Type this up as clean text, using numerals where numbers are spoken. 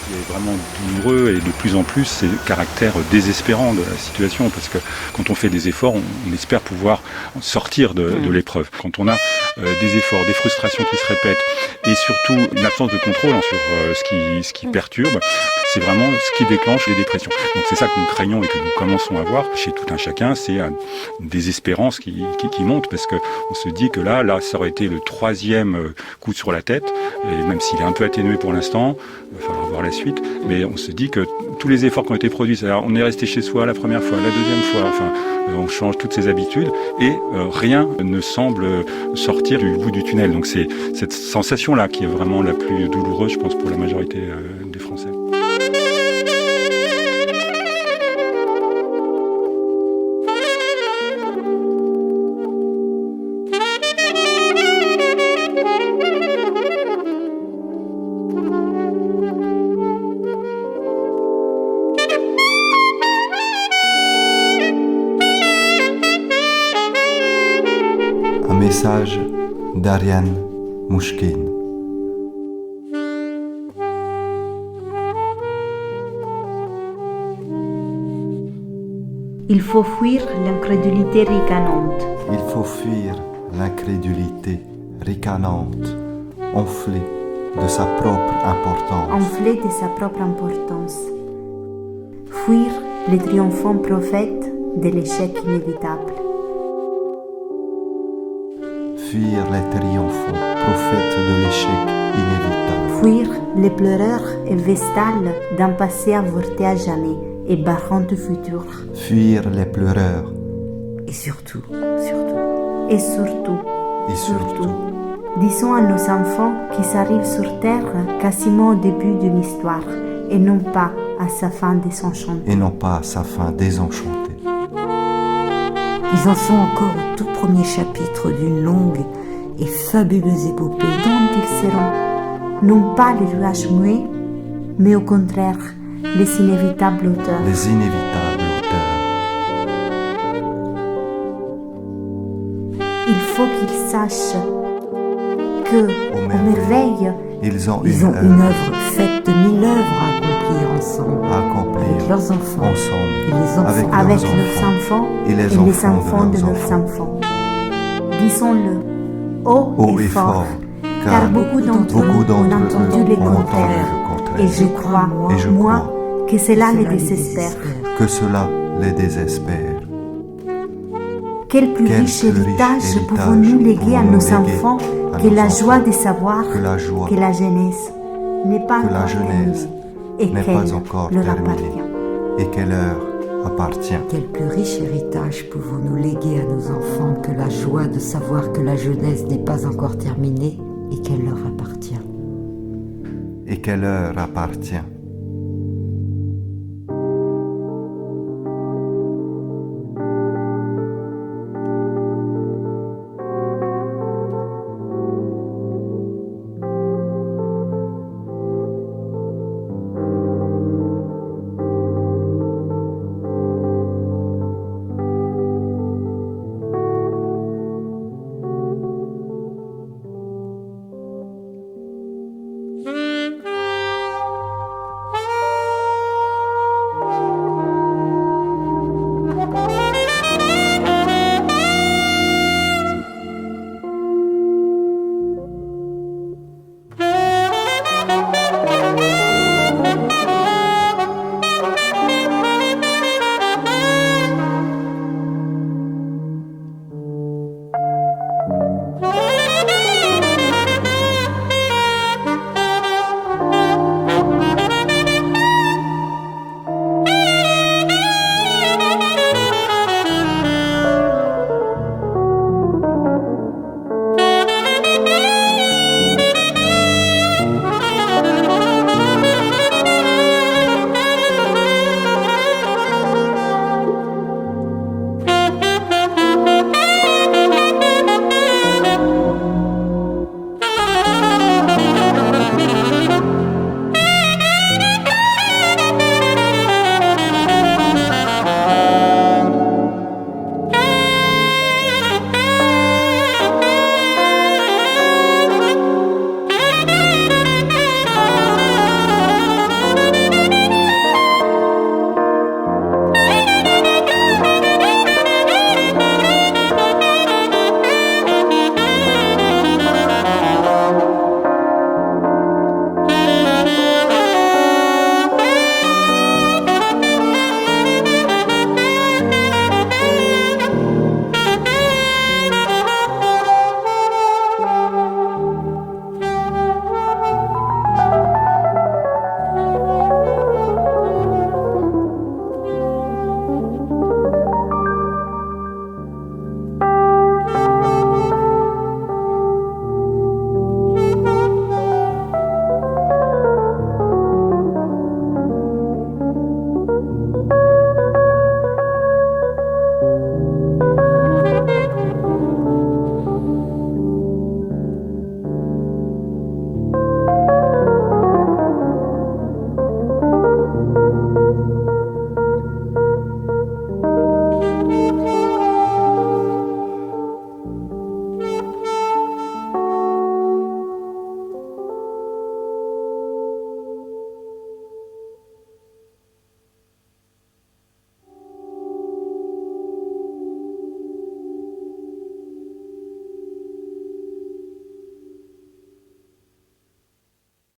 qui est vraiment douloureux et de plus en plus c'est le caractère désespérant de la situation parce que quand on fait des efforts, on espère pouvoir sortir de l'épreuve. Quand on a des efforts, des frustrations qui se répètent et surtout une absence de contrôle sur ce qui perturbe, c'est vraiment ce qui déclenche les dépressions. Donc c'est ça que nous craignons et que nous commençons à voir chez tout un chacun, c'est une désespérance qui monte parce que on se dit que là ça aurait été le 3e coup sur la tête, et même s'il est un peu atténué pour l'instant, il va falloir voir la suite, mais on se dit que tous les efforts qui ont été produits, c'est-à-dire on est resté chez soi la première fois, la deuxième fois, enfin on change toutes ses habitudes et rien ne semble sortir du bout du tunnel. Donc c'est cette sensation-là qui est vraiment la plus douloureuse, je pense, pour la majorité des Français. Un message d'Ariane Mouchkine. Il faut fuir l'incrédulité ricanante. Il faut fuir l'incrédulité ricanante, enflée de sa propre importance. Enflée de sa propre importance. Fuir le triomphant prophète de l'échec inévitable. Fuir les triomphants prophètes de l'échec inévitable. Fuir les pleureurs et vestales d'un passé avorté à jamais et barrant du futur. Fuir les pleureurs. Et surtout, disons à nos enfants qu'ils arrivent sur Terre quasiment au début d'une histoire et non pas à sa fin désenchantée. Ils en sont encore au tout premier chapitre d'une longue et fabuleuse épopée dont ils seront non pas les nuages muets, mais au contraire les inévitables auteurs. Il faut qu'ils sachent que, aux merveilles, ils ont une œuvre faite de 1000 œuvres à accomplir ensemble, avec leurs enfants, avec leurs enfants et les enfants de leurs enfants. Disons-le haut et fort, car beaucoup d'entre eux ont entendu les contraires, et je crois, moi, que cela les désespère. Quel plus riche héritage pouvons-nous léguer à nos enfants que la joie de savoir que la jeunesse n'est pas encore terminée et qu'elle leur appartient. Quel plus riche héritage pouvons-nous léguer à nos enfants que la joie de savoir que la jeunesse n'est pas encore terminée et qu'elle leur appartient.